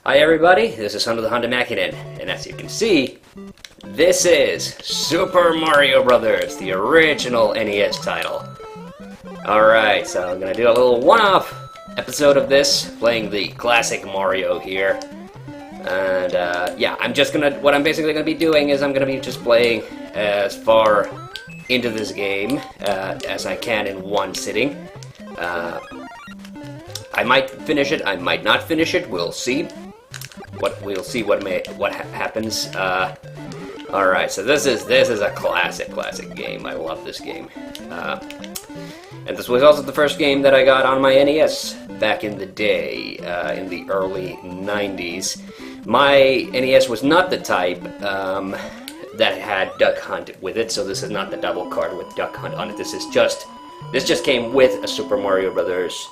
Hi everybody, this is TheHande, and as you can see, this is Super Mario Brothers, the original NES title. Alright, so I'm gonna do a little one-off episode of this, playing the classic Mario here. And yeah, what I'm basically gonna be doing is I'm gonna be just playing as far into this game as I can in one sitting. I might finish it, I might not finish it, we'll see. We'll see what happens. Alright, so this is a classic game. I love this game. And this was also the first game that I got on my NES back in the day, in the early 90s. My NES was not the type that had Duck Hunt with it, so this is not the double card with Duck Hunt on it. This just came with a Super Mario Brothers.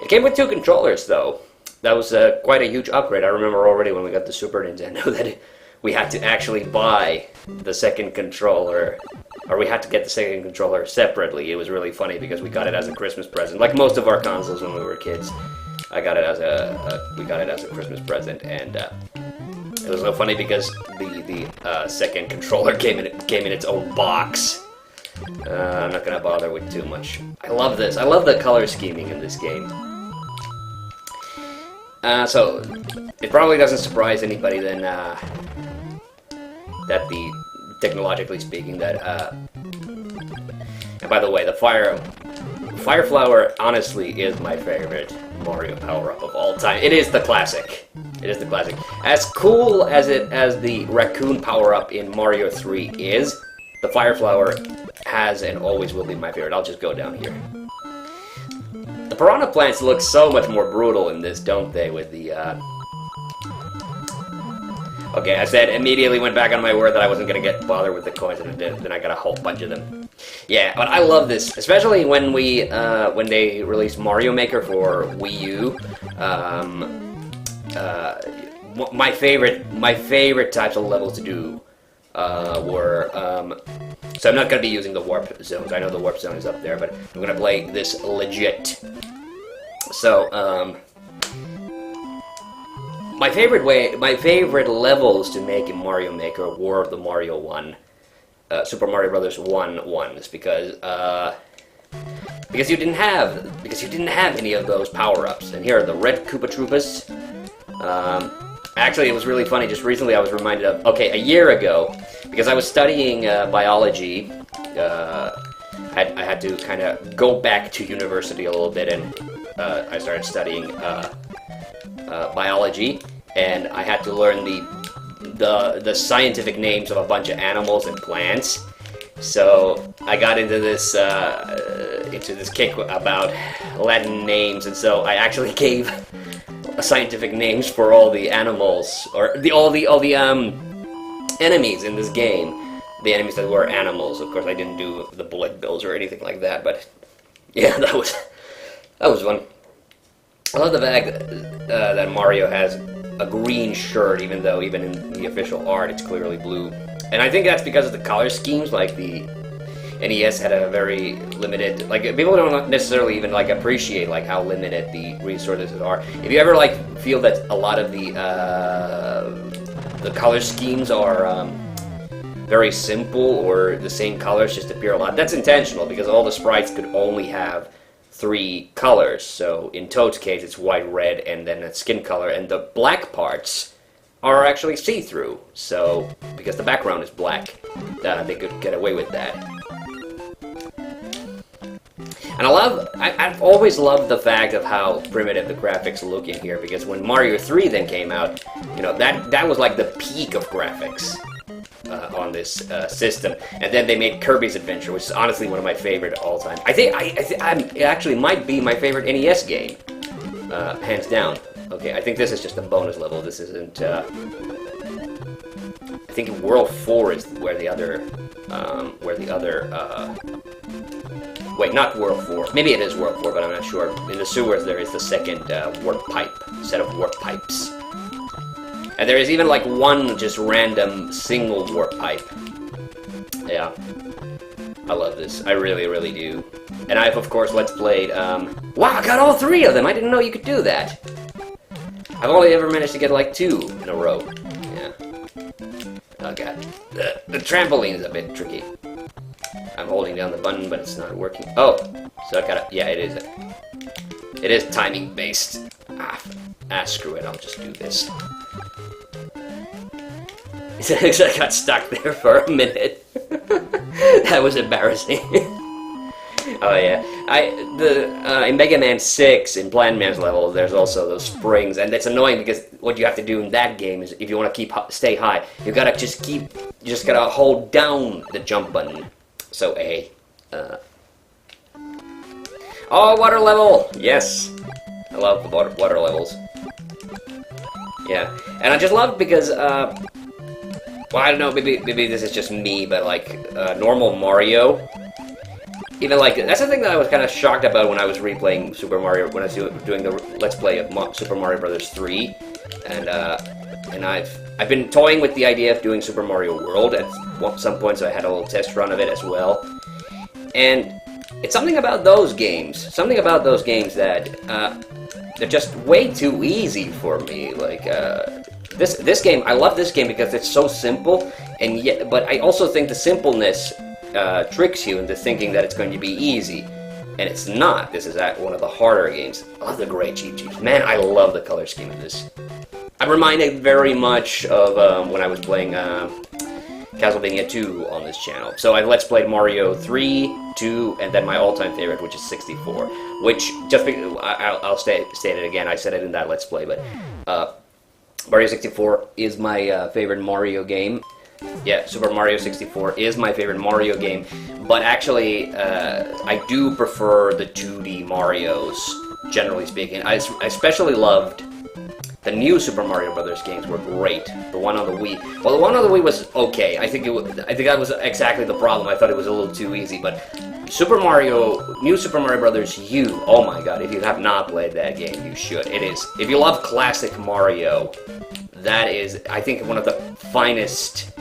It came with two controllers, though. That was quite a huge upgrade. I remember already when we got the Super Nintendo that we had to actually buy the second controller, or we had to get the second controller separately. It was really funny because we got it as a Christmas present, like most of our consoles when we were kids. We got it as a Christmas present, and it was so funny because the second controller came in its own box. I'm not gonna bother with too much. I love this. I love the color scheming in this game. So, it probably doesn't surprise anybody then, that technologically speaking, that, and by the way, the Fire Flower, honestly, is my favorite Mario power-up of all time. It is the classic. It is the classic. As cool as the raccoon power-up in Mario 3 is, the Fire Flower has and always will be my favorite. I'll just go down here. The piranha plants look so much more brutal in this, don't they, with the, Okay, I said immediately went back on my word that I wasn't gonna get bothered with the coins, and then I got a whole bunch of them. Yeah, but I love this, especially when when they released Mario Maker for Wii U. My favorite types of levels to do were, so I'm not going to be using the warp zones. I know the warp zone is up there, but I'm going to play this legit. So, my favorite levels to make in Mario Maker were the Mario 1, Super Mario Brothers 1 ones, because you didn't have any of those power-ups. And here are the red Koopa Troopas. Actually, it was really funny. Just recently, I was reminded of, okay, a year ago, because I was studying biology. I had to kind of go back to university a little bit, and I started studying biology, and I had to learn the scientific names of a bunch of animals and plants. So I got into this kick about Latin names, and so I actually gave scientific names for all the animals, or all the enemies in this game. The enemies that were animals. Of course, I didn't do the bullet bills or anything like that, but yeah, that was fun. I love the fact that Mario has a green shirt, even though even in the official art it's clearly blue. And I think that's because of the color schemes. Like the NES had a very limited, like, people don't necessarily even like appreciate like how limited the resources are. If you ever like feel that a lot of the color schemes are very simple, or the same colors just appear a lot, that's intentional because all the sprites could only have 3 colors. So in Toad's case, it's white, red, and then a skin color, and the black parts are actually see-through. So because the background is black, they could get away with that. And I've always loved the fact of how primitive the graphics look in here, because when Mario 3 then came out, you know, that was like the peak of graphics on this system. And then they made Kirby's Adventure, which is honestly one of my favorite all time. It actually might be my favorite NES game, hands down. Okay, I think this is just a bonus level. This isn't. I think World 4 is where the other. Wait, not World 4. Maybe it is World 4, but I'm not sure. In the sewers, there is the second warp pipe, set of warp pipes. And there is even like one just random single warp pipe. Yeah. I love this. I really, really do. And I've, of course, let's played, wow, I got all 3 of them! I didn't know you could do that! I've only ever managed to get like 2 in a row. Yeah. Oh god. The trampoline is a bit tricky. I'm holding down the button, but it's not working. Oh, so I gotta, yeah, it is. It is timing based. Screw it, I'll just do this. I got stuck there for a minute. That was embarrassing. Oh yeah, in Mega Man 6, in Plan Man's level, there's also those springs, and it's annoying because what you have to do in that game is, if you want to stay high, you just gotta hold down the jump button. So oh, water level! Yes! I love the water levels. Yeah, and I just love it because, well, I don't know, maybe this is just me, but like, normal Mario, even like, that's the thing that I was kind of shocked about when I was replaying Super Mario, when I was doing the Let's Play of Super Mario Bros. 3, and I've been toying with the idea of doing Super Mario World at some point, so I had a little test run of it as well, and it's something about those games that, they're just way too easy for me. Like, this game, I love this game because it's so simple, and yet, but I also think the simpleness tricks you into thinking that it's going to be easy, and it's not. This is one of the harder games. I love the gray cheap cheeps. Man, I love the color scheme of this. I'm reminded very much of when I was playing Castlevania 2 on this channel. So I've Let's Played Mario 3, 2, and then my all-time favorite, which is 64. Which, just because, I'll state it again, I said it in that Let's Play, but Mario 64 is my favorite Mario game. Yeah, Super Mario 64 is my favorite Mario game, but actually, I do prefer the 2D Marios, generally speaking. I especially loved the new Super Mario Brothers games were great. The one on the Wii, well, the one on the Wii was okay. I think that was exactly the problem. I thought it was a little too easy, but New Super Mario Brothers U, oh my god, if you have not played that game, you should. It is, if you love classic Mario, that is, I think, one of the finest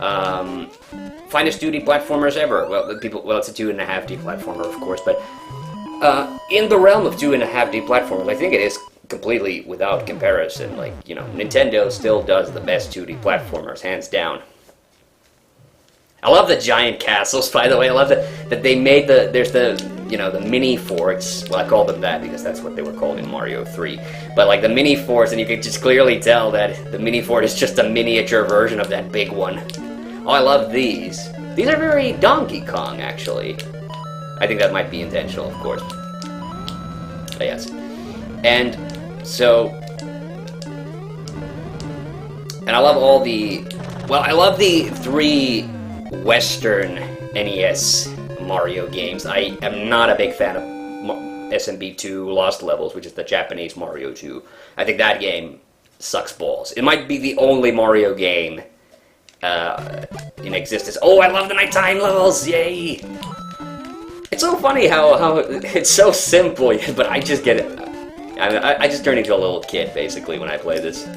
2D platformers ever. Well, it's a 2.5D platformer, of course, but in the realm of 2.5D platformers, I think it is completely without comparison. Like, you know, Nintendo still does the best 2D platformers, hands down. I love the giant castles, by the way. I love that they made there's the mini forts. Well, I call them that because that's what they were called in Mario 3. But like the mini forts, and you can just clearly tell that the mini fort is just a miniature version of that big one. Oh, I love these. These are very Donkey Kong, actually. I think that might be intentional, of course. But yes. And so, and I love all the, well, I love the 3 Western NES Mario games. I am not a big fan of SMB2 Lost Levels, which is the Japanese Mario 2. I think that game sucks balls. It might be the only Mario game in existence. Oh, I love the nighttime levels! Yay! It's so funny how it's so simple, but I just get it. I just turn into a little kid, basically, when I play this.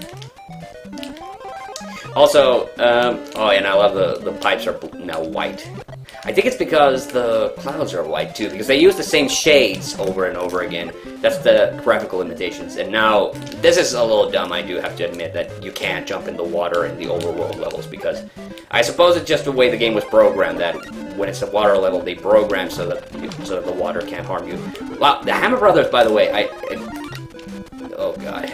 Also, oh, and I love the pipes are now white. I think it's because the clouds are white, too, because they use the same shades over and over again. That's the graphical limitations. And now, this is a little dumb, I do have to admit, that you can't jump in the water in the overworld levels, because I suppose it's just the way the game was programmed, that when it's a water level, they program so that the water can't harm you. Wow, the Hammer Brothers, by the way, oh god.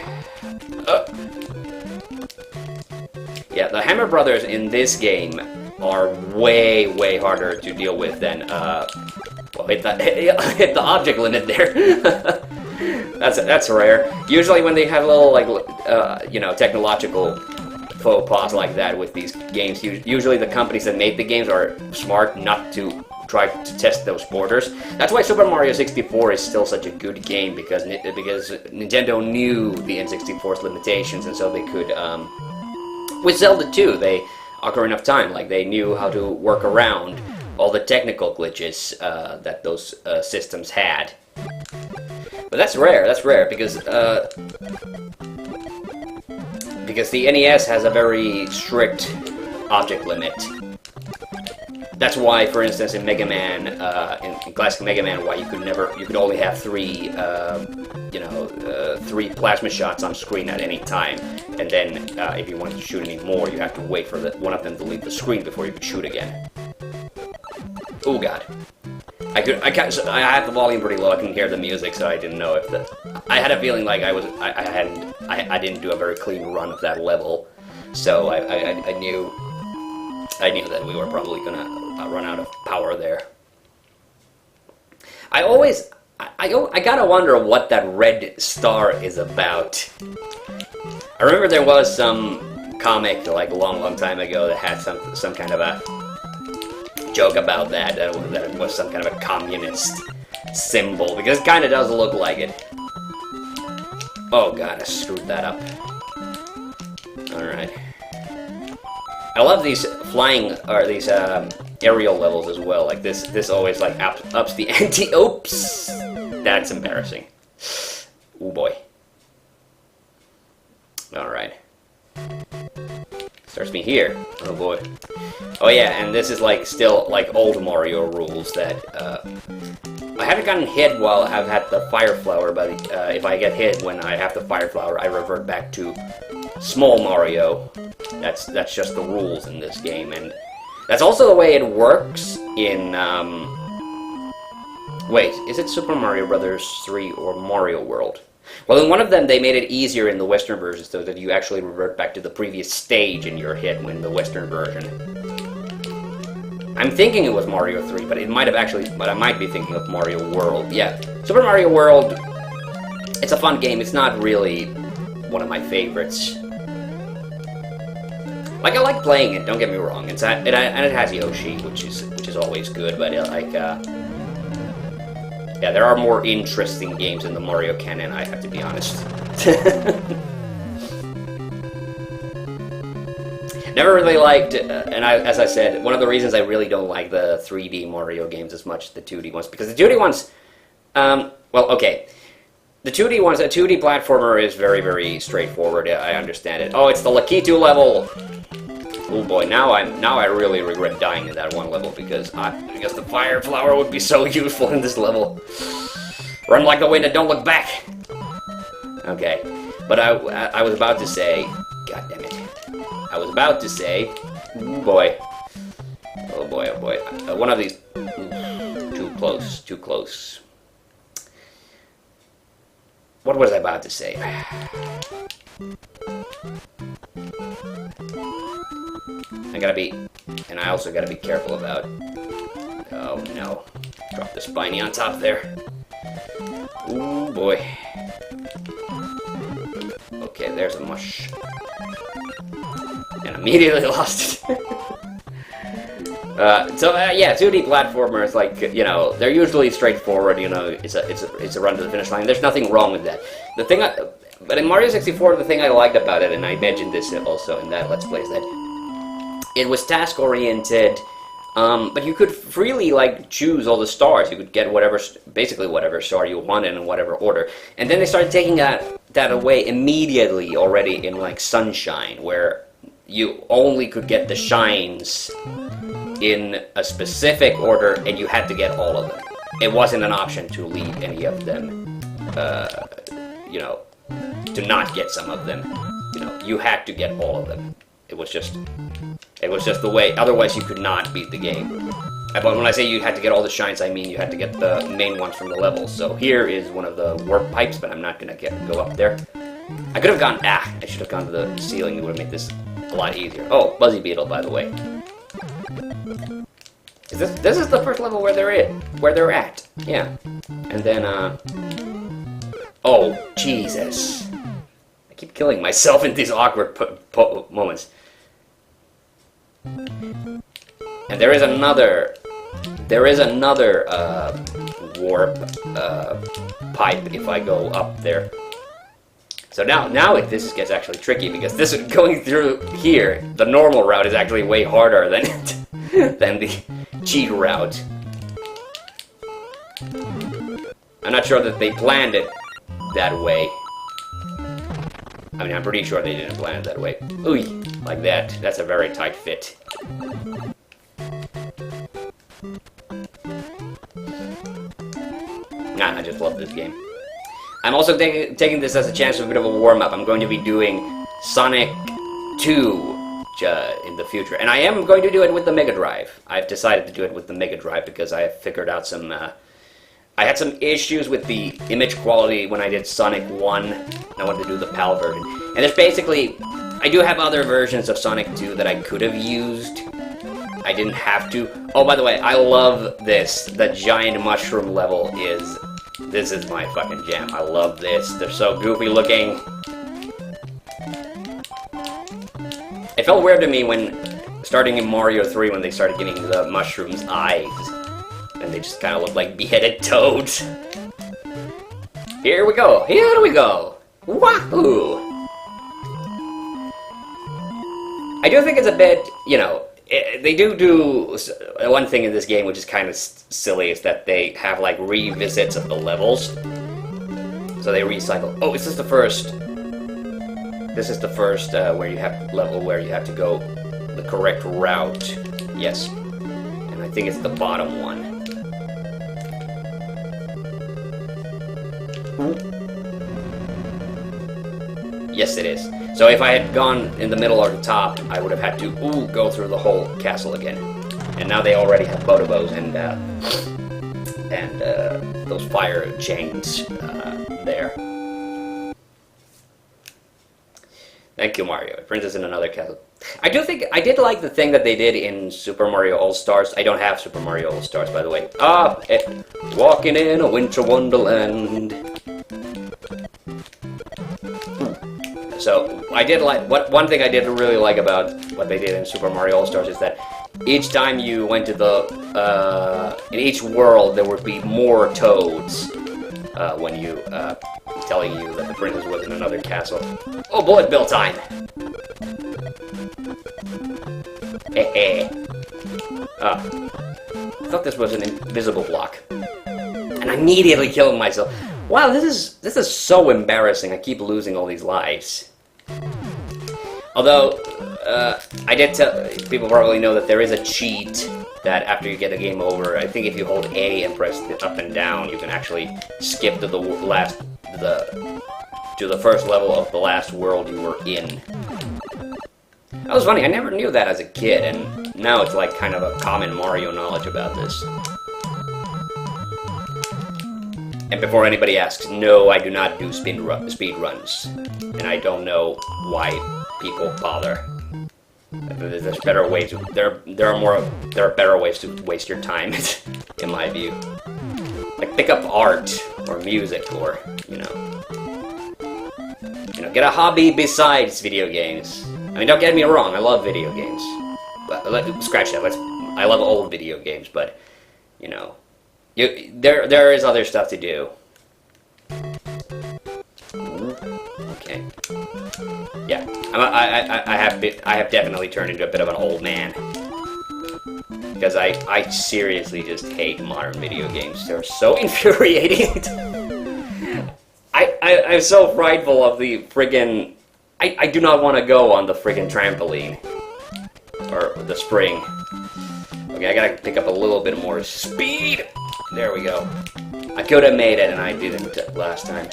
Yeah, the Hammer Brothers in this game are way, way harder to deal with than, well, hit the object limit there. That's rare. Usually when they have a little, like, technological faux pas like that with these games, usually the companies that made the games are smart not to try to test those borders. That's why Super Mario 64 is still such a good game, because Nintendo knew the N64's limitations, and so they could, with Zelda 2, they Ocarina of Time, like, they knew how to work around all the technical glitches that those systems had. But that's rare, because the NES has a very strict object limit. That's why, for instance, in Mega Man, in classic Mega Man, why you could only have 3 you know, 3 plasma shots on screen at any time, and then if you want to shoot any more, you have to wait for one of them to leave the screen before you can shoot again. Oh god. I had the volume pretty low. I couldn't hear the music, so I didn't know if I had a feeling like I didn't do a very clean run of that level, so I knew that we were probably gonna run out of power there. I gotta wonder what that red star is about. I remember there was some comic like a long time ago that had some kind of a joke about that it was some kind of a communist symbol, because it kind of does look like it. Oh god, I screwed that up. Alright. I love these flying, or these aerial levels as well. Like this always like ups the ante. Oops! That's embarrassing. Oh boy. Alright. Starts me here. Oh boy. Oh yeah, and this is like still like old Mario rules that I haven't gotten hit while I've had the Fire Flower, but if I get hit when I have the Fire Flower, I revert back to small Mario. That's just the rules in this game, and that's also the way it works in wait, is it Super Mario Bros. 3 or Mario World? Well, in one of them, they made it easier in the Western version so that you actually revert back to the previous stage and you're hit when the Western version. I'm thinking it was Mario 3, but I might be thinking of Mario World. Yeah, Super Mario World, it's a fun game. It's not really one of my favorites. Like, I like playing it, don't get me wrong. And it has Yoshi, which is always good, but yeah, there are more interesting games in the Mario canon, I have to be honest. Never really liked, as I said, one of the reasons I really don't like the 3D Mario games as much as the 2D ones, because the 2D ones, well, okay. The 2D ones, a 2D platformer is very, very straightforward, I understand it. Oh, it's the Lakitu level! Oh boy, now I really regret dying in that one level, because the Fire Flower would be so useful in this level. Run like the wind and don't look back! Okay, but I was about to say, god damn it. I was about to say, oh boy, oh boy, oh boy, one of these, too close. What was I about to say? I also gotta be careful about, oh no, drop the spiny on top there. Ooh boy. Okay, there's a mush. And immediately lost it. Yeah, 2D platformers, like, you know, they're usually straightforward, you know, it's a run to the finish line. There's nothing wrong with that. But in Mario 64, the thing I liked about it, and I mentioned this also in that Let's Play, is that it was task-oriented, but you could freely, like, choose all the stars. You could get basically whatever star you wanted in whatever order. And then they started taking that away immediately already in, like, Sunshine, where you only could get the shines in a specific order, and you had to get all of them. It wasn't an option to leave any of them, you know, to not get some of them. You know, you had to get all of them. It was just the way, otherwise you could not beat the game. But when I say you had to get all the shines, I mean you had to get the main ones from the level. So here is one of the warp pipes, but I'm not gonna go up there. I could have gone, I should have gone to the ceiling. It would have made this a lot easier. Oh, Buzzy Beetle, by the way. This is the first level where they're at. Yeah. And then, oh, Jesus. I keep killing myself in these awkward moments. And there is another warp pipe if I go up there. So now this gets actually tricky, because going through here, the normal route is actually way harder than the cheat route. I'm not sure that they planned it that way. I mean, I'm pretty sure they didn't plan it that way. Ooh, like that. That's a very tight fit. Nah, I just love this game. I'm also taking this as a chance for a bit of a warm-up. I'm going to be doing Sonic 2 in the future. And I am going to do it with the Mega Drive. I've decided to do it with the Mega Drive because I have figured out some... I had some issues with the image quality when I did Sonic 1. And I wanted to do the PAL version. And there's basically... I do have other versions of Sonic 2 that I could have used. I didn't have to. Oh, by the way, I love this. The giant mushroom level is... This is my fucking jam. I love this. They're so goofy looking. It felt weird to me when, starting in Mario 3, when they started giving the mushrooms eyes. And they just kind of look like beheaded toads. Here we go. Here we go. Wahoo! I do think it's a bit, you know, they do one thing in this game which is kind of silly, is that they have like revisits of the levels. So they recycle. Oh, is this the first? This is the first where you have level where you have to go the correct route. Yes, and I think it's the bottom one. Yes, it is. So if I had gone in the middle or the top, I would have had to go through the whole castle again. And now they already have Botobos and those fire chains there. Thank you, Mario. It brings us in another castle. I did like the thing that they did in Super Mario All-Stars. I don't have Super Mario All-Stars, by the way. Walking in a winter wonderland. So, I did like, one thing I did really like about what they did in Super Mario All-Stars is that each time you went to the, in each world there would be more toads, when you, telling you that the princess was in another castle. Oh, bullet bill time! Heh. I thought this was an invisible block. And I immediately killed myself. Wow, this is so embarrassing. I keep losing all these lives. Although, I did tell... People probably know that there is a cheat that after you get a game over, I think if you hold A and press it up and down, you can actually skip to the first level of the last world you were in. That was funny, I never knew that as a kid, and now it's like kind of a common Mario knowledge about this. And before anybody asks, no, I do not do speed runs. And I don't know why people bother. There's better ways. There are better ways to waste your time, in my view. Like pick up art or music, or you know, get a hobby besides video games. I mean, don't get me wrong, I love video games. But scratch that. I love old video games, but you know. There is other stuff to do. Okay. Yeah, I have definitely turned into a bit of an old man because I seriously just hate modern video games. They're so infuriating. I'm so frightful of the friggin'. I do not want to go on the friggin' trampoline or the spring. Okay, I gotta pick up a little bit more speed. There we go. I could have made it, and I didn't last time.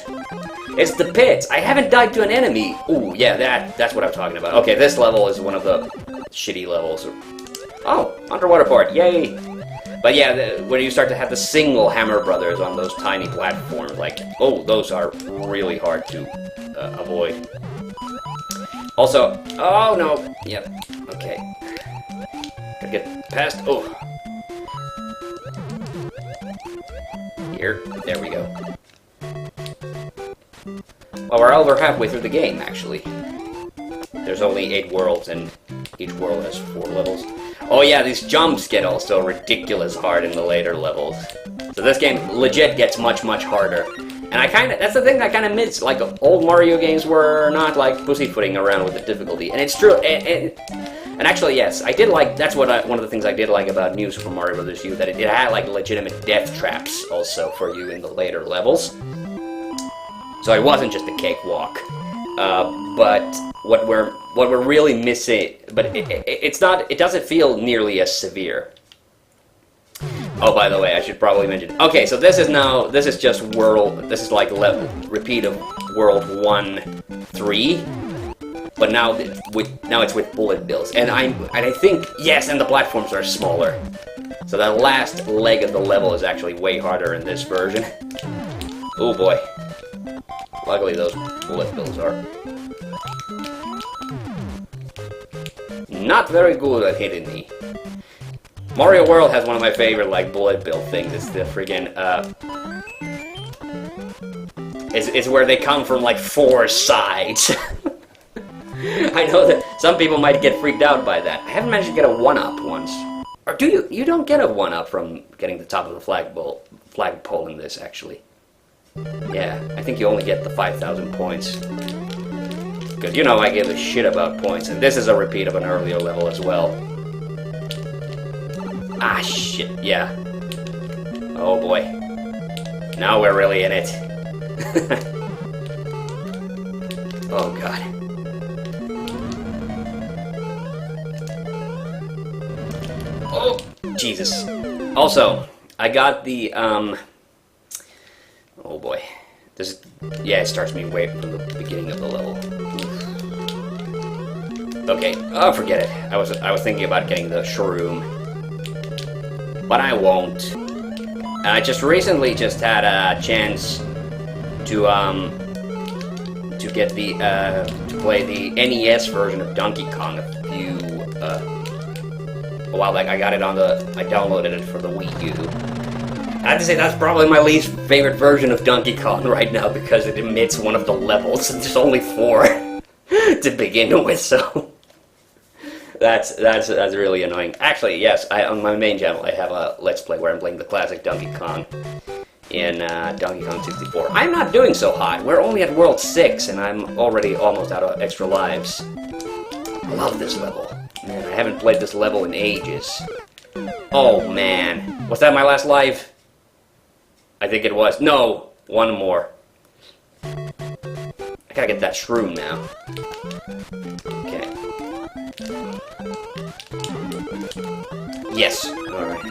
It's the pits. I haven't died to an enemy. Ooh, yeah, that's what I'm talking about. Okay, this level is one of the shitty levels. Oh, underwater part. Yay. But yeah, when you start to have the single Hammer Brothers on those tiny platforms, like, oh, those are really hard to avoid. Also, oh no. Yep. Okay. Gotta get past. Oh. Here. There we go. Well, we're over halfway through the game, actually. There's only 8 worlds, and each world has 4 levels. Oh yeah, these jumps get also ridiculous hard in the later levels. So this game legit gets much, much harder. And that's the thing I kind of miss. Like, old Mario games were not, like, pussyfooting around with the difficulty. And it's true, and actually, yes, I did like, that's what one of the things I did like about New Super Mario Bros. U, that it had, like, legitimate death traps also for you in the later levels. So it wasn't just a cakewalk. But what we're really missing, but it doesn't feel nearly as severe. Oh, by the way, I should probably mention. Okay, so this is just world. This is like level repeat of World 1, 3, but now it's with bullet bills, and I think yes, and the platforms are smaller. So that last leg of the level is actually way harder in this version. Oh boy. Luckily those bullet bills are not very good at hitting me. Mario World has one of my favorite, like, bullet bill things. It's the friggin', it's where they come from, like, 4 sides. I know that some people might get freaked out by that. I haven't managed to get a 1-up once. Or do you? You don't get a 1-up from getting the top of the flagpole in this, actually. Yeah, I think you only get the 5,000 points. Because, you know, I give a shit about points, and this is a repeat of an earlier level as well. Ah, shit, yeah. Oh, boy. Now we're really in it. Oh, God. Oh, Jesus. Also, I got the, oh, boy. This is, yeah, it starts me way from the beginning of the level. Okay, oh, forget it. I was thinking about getting the shroom. But I won't. I just recently had a chance to get the to play the NES version of Donkey Kong a while back. I downloaded it for the Wii U. I have to say that's probably my least favorite version of Donkey Kong right now because it omits one of the levels and there's only 4 to begin with, so That's really annoying. Actually, yes, on my main channel I have a Let's Play where I'm playing the classic Donkey Kong in Donkey Kong 64. I'm not doing so high. We're only at World 6 and I'm already almost out of extra lives. I love this level. Man, I haven't played this level in ages. Oh man. Was that my last life? I think it was. No! 1 more. I gotta get that shroom now. Okay. Yes! Alright.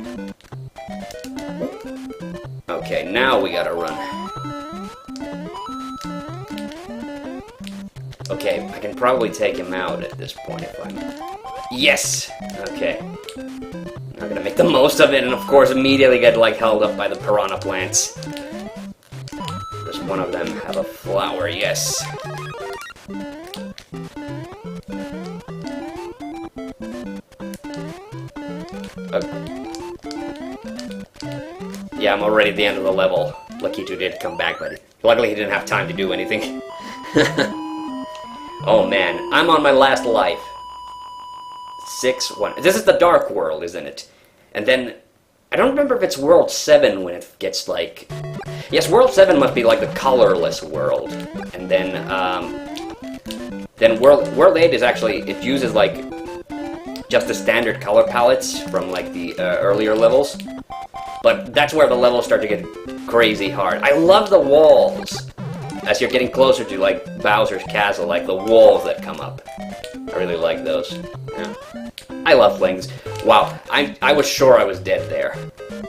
Okay, now we gotta run. Okay, I can probably take him out at this point if I'm... Yes! Okay. I'm gonna make the most of it and of course immediately get, like, held up by the piranha plants. Does one of them have a flower? Yes. Yeah, I'm already at the end of the level. Lakitu did come back, but luckily he didn't have time to do anything. Oh man, I'm on my last life. 6-1. This is the Dark World, isn't it? And then, I don't remember if it's World 7 when it gets like... Yes, World 7 must be like the colorless world. And then World 8 is actually, it uses like just the standard color palettes from like the earlier levels. But that's where the levels start to get crazy hard. I love the walls. As you're getting closer to like Bowser's castle, like the walls that come up. I really like those. Yeah. I love playing this. Wow, I was sure I was dead there,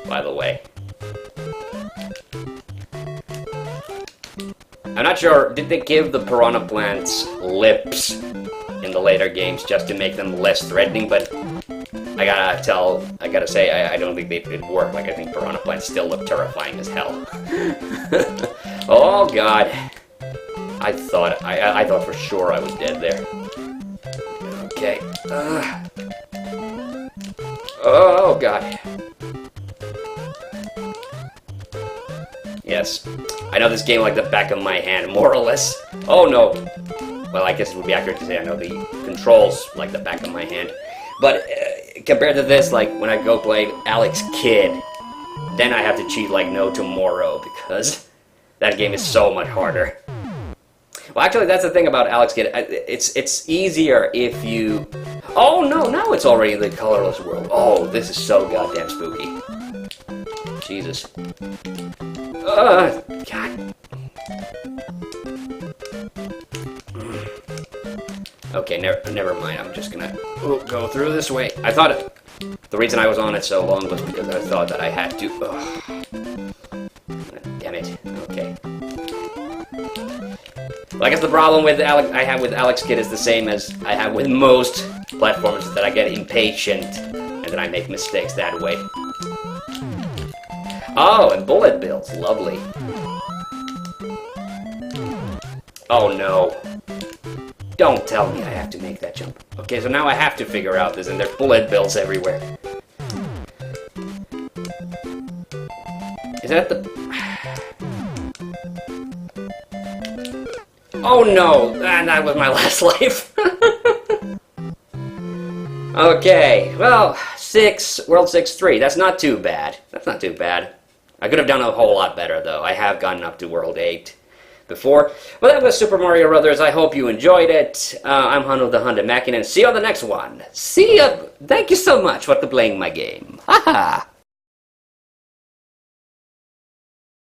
by the way. I'm not sure, did they give the piranha plants lips in the later games just to make them less threatening, but I gotta say, I don't think they did work. Like, I think piranha plants still look terrifying as hell. Oh god. I thought for sure I was dead there. Okay. Oh god. Yes. I know this game like the back of my hand, more or less. Oh no. Well, I guess it would be accurate to say I know the controls like the back of my hand. But compared to this, like when I go play Alex Kidd, then I have to cheat like no tomorrow because that game is so much harder. Well, actually, that's the thing about Alex Kidd. It's easier if you... Oh no, now it's already the colorless world. Oh, this is so goddamn spooky. Jesus. God. Okay, never mind. I'm just gonna go through this way. I thought The reason I was on it so long was because I thought that I had to... Ugh. Damn it. Okay. Well, I guess the problem with I have with Alex Kidd is the same as I have with most platformers, that I get impatient and then I make mistakes that way. Oh, and bullet bills. Lovely. Oh no. Don't tell me I have to make that jump. Okay, so now I have to figure out this, and there are bullet bills everywhere. Is that the... Oh no! And that was my last life. Okay, well, World 6-3. That's not too bad. That's not too bad. I could have done a whole lot better, though. I have gotten up to World 8 before. Well, that was Super Mario Brothers. I hope you enjoyed it. I'm Hanno TheHande Mackin, and see you on the next one. See ya! Thank you so much for playing my game. Haha!